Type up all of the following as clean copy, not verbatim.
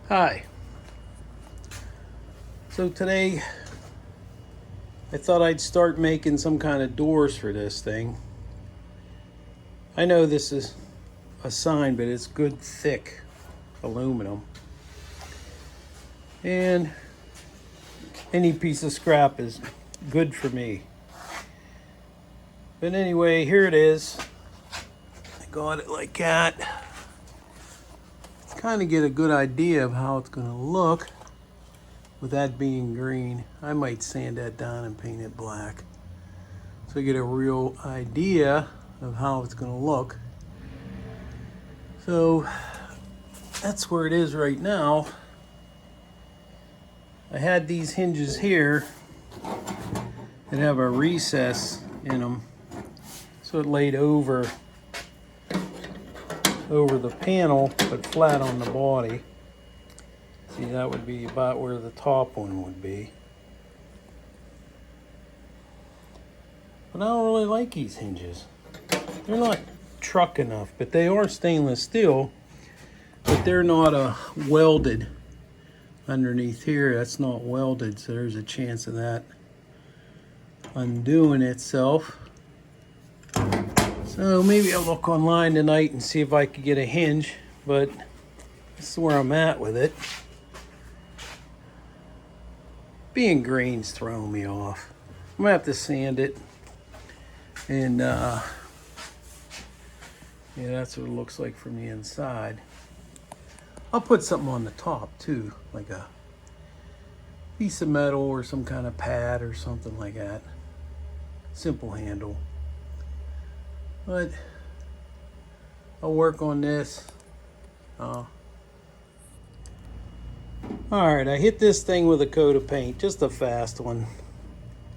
Hi. So today I thought I'd start making some kind of doors for this thing. I know this is a sign, but it's good thick aluminum. And any piece of scrap is good for me. But anyway, here it is. I got it like that. Kind of get a good idea of how it's going to look with that being green. I might sand that down and paint it black so you get a real idea of how it's going to look. So that's where it is right now. I had these hinges here that have a recess in them, so it laid over the panel but flat on the body. See, that would be about where the top one would be. But I don't really like these hinges. They're not truck enough, but they are stainless steel, but they're not welded underneath here. That's not welded, so there's a chance of that undoing itself. So maybe I'll look online tonight and see if I could get a hinge, but this is where I'm at with it. Being green's throwing me off. I'm gonna have to sand it, and yeah, that's what it looks like from the inside. I'll put something on the top too, like a piece of metal or some kind of pad or something like that. Simple handle. But I'll work on this. All right, I hit this thing with a coat of paint, just a fast one,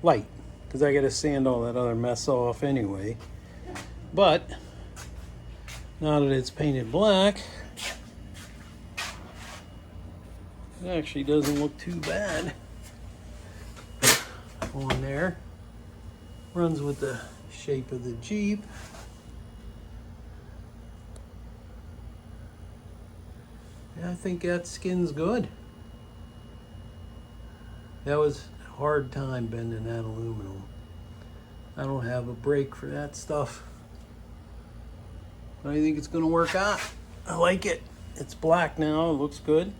light, because I got to sand all that other mess off anyway. But now that it's painted black, it actually doesn't look too bad on there. Runs with the shape of the Jeep. Yeah, I think that skin's good. That was a hard time bending that aluminum. I don't have a brake for that stuff. But I think it's gonna work out. I like it. It's black now, it looks good.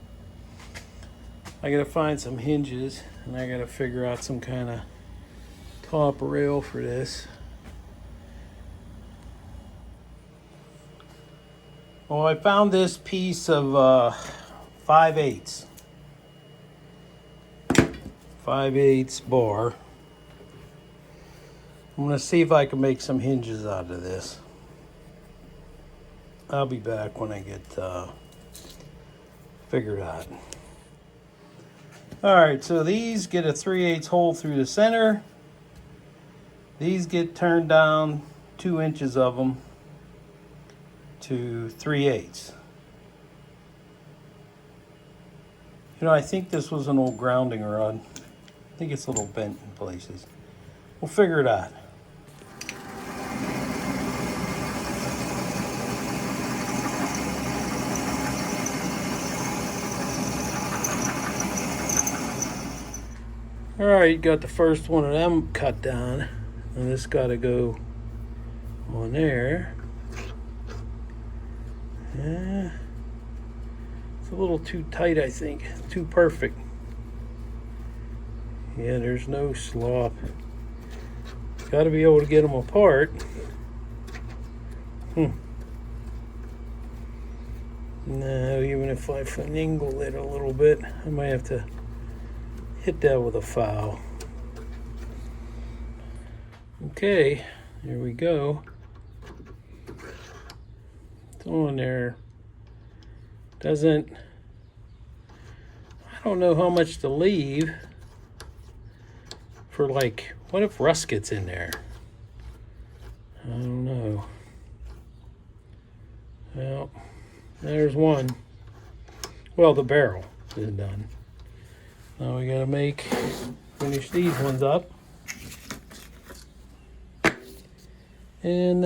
I gotta find some hinges and I gotta figure out some kind of top rail for this. Well, I found this piece of 5/8 bar. I'm gonna see if I can make some hinges out of this. I'll be back when I get figured out. All right, so these get a 3/8 hole through the center. These get turned down 2 inches of them to 3/8. You know, I think this was an old grounding rod. I think it's a little bent in places. We'll figure it out. All right, got the first one of them cut down, and this got to go on there. Yeah, it's a little too tight, I think. Too perfect. Yeah, there's no slop. Got to be able to get them apart. No, even if I finagle it a little bit, I might have to hit that with a file. Okay, there we go. It's on there. I don't know how much to leave for, like, what if rust gets in there? I don't know. Well, there's one. Well, the barrel is done. Now we gotta finish these ones up. And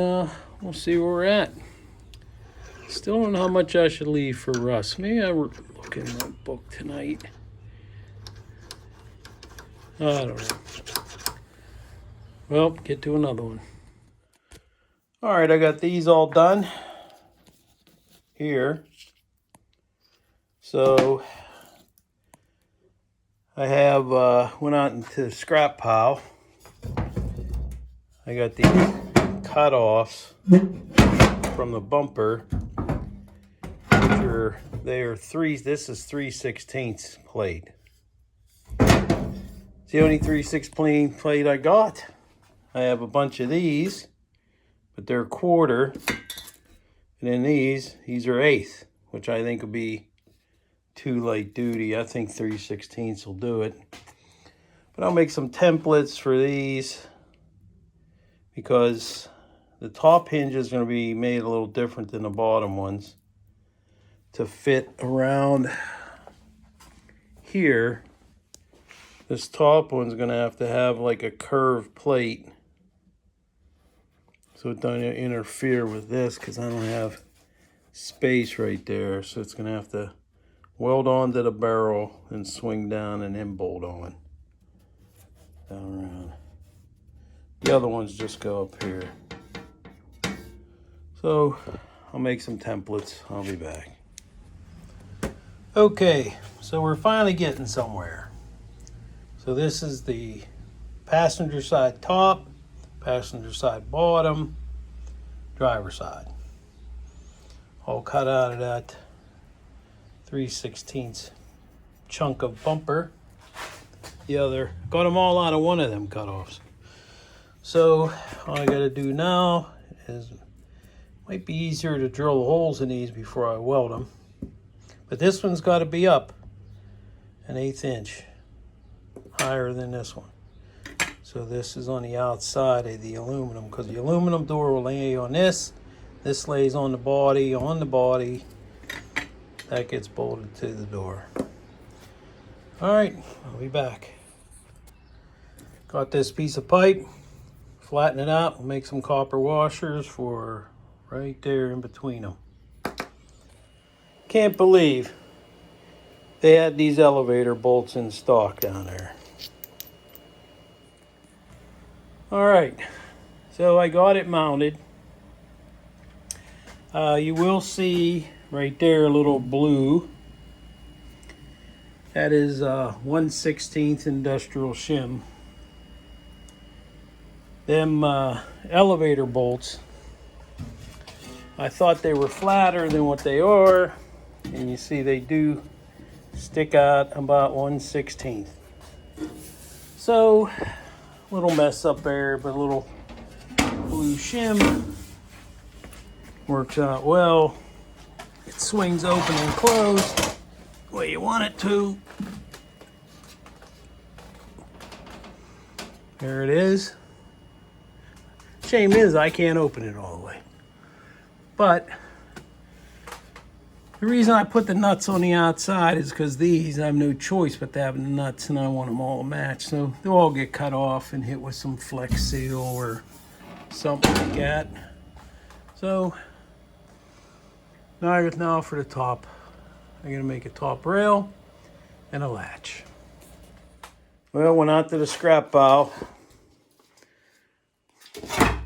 we'll see where we're at. Still don't know how much I should leave for rust. Maybe I look in my book tonight. I don't know. Well, get to another one. All right, I got these all done here. So I have went out into the scrap pile. I got these cut-offs from the bumper, which are this is 3/16 plate. It's the only 3/16 plate I got. I have a bunch of these, but they're 1/4. And then these are 1/8, which I think will be too light duty. I think 3/16 will do it. But I'll make some templates for these because the top hinge is going to be made a little different than the bottom ones to fit around here. This top one's going to have like a curved plate so it doesn't interfere with this, because I don't have space right there. So it's going to have to weld onto the barrel and swing down and then bolt on down around. The other ones just go up here. So I'll make some templates. I'll be back. Okay, so we're finally getting somewhere. So this is the passenger side top, passenger side bottom, driver side. All cut out of that 3/16 chunk of bumper. The other, got them all out of one of them cut-offs. So all I gotta do now is, might be easier to drill holes in these before I weld them. But this one's gotta be up 1/8 inch higher than this one. So this is on the outside of the aluminum, because the aluminum door will lay on this. This lays on the body, that gets bolted to the door. All right, I'll be back. Got this piece of pipe, flatten it out, we'll make some copper washers for right there in between them. Can't believe they had these elevator bolts in stock down there. All right, so I got it mounted. You will see right there a little blue. That is 1/16 industrial shim. Them elevator bolts, I thought they were flatter than what they are, and you see they do stick out about 1/16. So little mess up there, but a little blue shim works out well. It swings open and closed the way you want it to. There it is. Shame is I can't open it all the way. But the reason I put the nuts on the outside is because these, I have no choice but to have the nuts, and I want them all to match. So they'll all get cut off and hit with some Flex Seal or something like that. So now for the top. I'm gonna make a top rail and a latch. Well, went out to the scrap pile.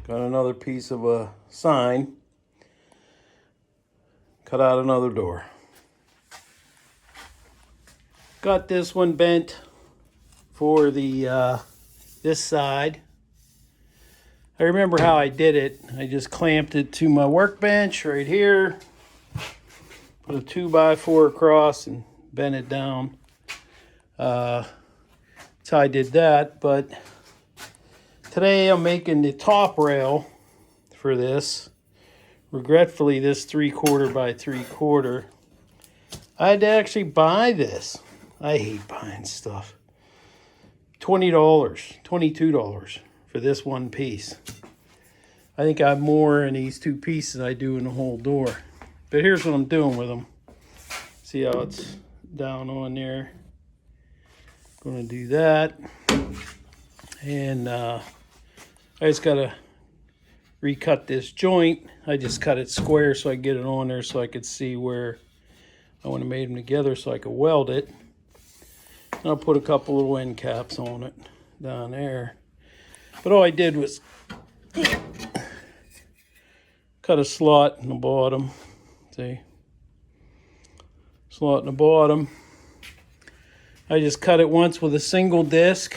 Got another piece of a sign. Cut out another door. Got this one bent for the this side. I remember how I did it. I just clamped it to my workbench right here. Put a 2x4 across and bent it down. That's how I did that. But today I'm making the top rail for this. Regretfully, this 3/4 by 3/4. I had to actually buy this. I hate buying stuff. $20, $22 for this one piece. I think I have more in these two pieces than I do in the whole door. But here's what I'm doing with them. See how it's down on there. Gonna do that. And I just gotta recut this joint. I just cut it square so I get it on there so I could see where I want to made them together so I could weld it. And I'll put a couple little end caps on it down there. But all I did was cut a slot in the bottom. See? Slot in the bottom. I just cut it once with a single disc,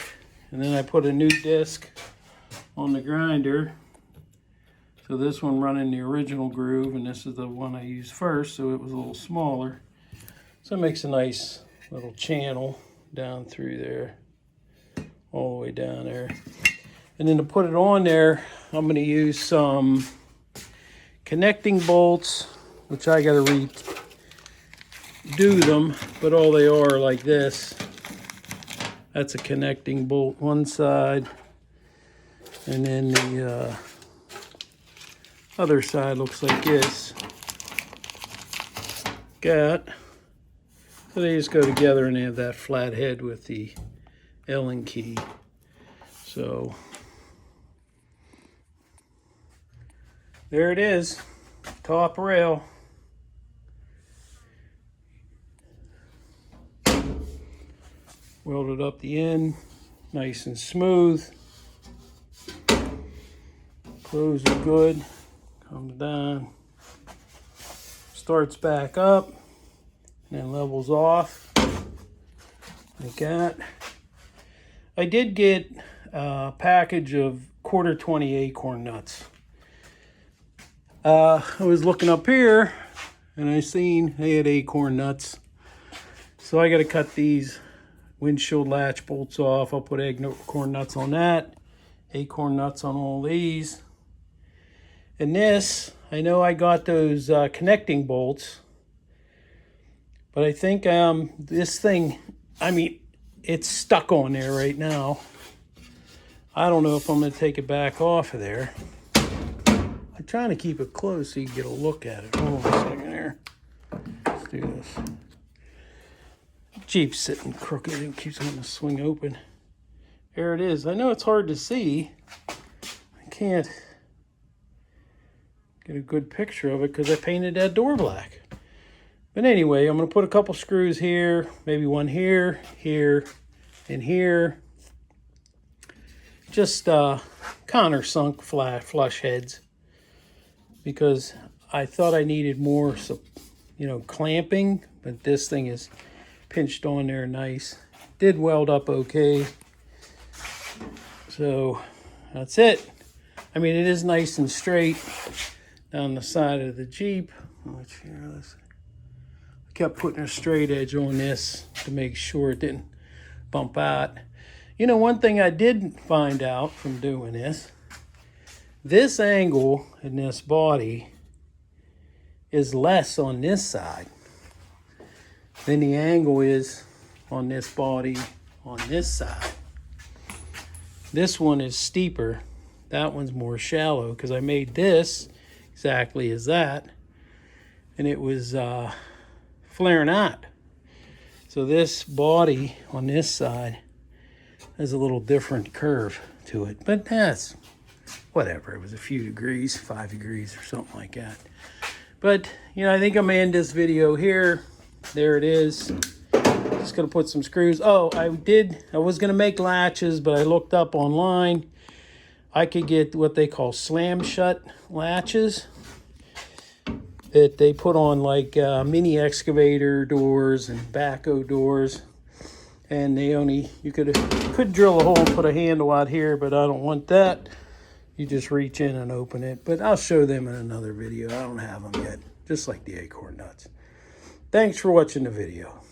and then I put a new disc on the grinder. So this one running the original groove, and this is the one I used first, so it was a little smaller. So it makes a nice little channel down through there, all the way down there. And then to put it on there, I'm going to use some connecting bolts, which I got to redo them, but all they are like this. That's a connecting bolt one side, and then the other side looks like this. So they just go together, and they have that flat head with the Allen key. So there it is, top rail. Welded up the end, nice and smooth. Close it good, comes down, starts back up, and then levels off, like that. I did get a package of 1/4 20 acorn nuts. I was looking up here, and I seen they had acorn nuts. So I got to cut these windshield latch bolts off. I'll put acorn nuts on that, acorn nuts on all these. And this, I know I got those connecting bolts, but I think this thing, I mean, it's stuck on there right now. I don't know if I'm going to take it back off of there. I'm trying to keep it close so you can get a look at it. Hold on a second here. Let's do this. Jeep's sitting crooked and keeps wanting to swing open. There it is. I know it's hard to see. I can't get a good picture of it because I painted that door black. But anyway, I'm going to put a couple screws here, maybe one here, here, and here. Just countersunk flush heads, because I thought I needed more, clamping, but this thing is pinched on there nice. Did weld up okay. So that's it. I mean, it is nice and straight down the side of the Jeep. I kept putting a straight edge on this to make sure it didn't bump out. You know, one thing I did find out from doing this angle in this body is less on this side than the angle is on this body on this side. This one is steeper. That one's more shallow because I made this exactly as that, and it was flaring out. So this body on this side has a little different curve to it, but that's whatever. It was a few degrees, 5 degrees or something like that. But, I think I'm gonna end this video here. There it is. Just gonna put some screws. Oh, I was gonna make latches, but I looked up online. I could get what they call slam shut latches that they put on like mini excavator doors and backhoe doors. And you could drill a hole and put a handle out here, but I don't want that. You just reach in and open it. But I'll show them in another video. I don't have them yet, just like the acorn nuts. Thanks for watching the video.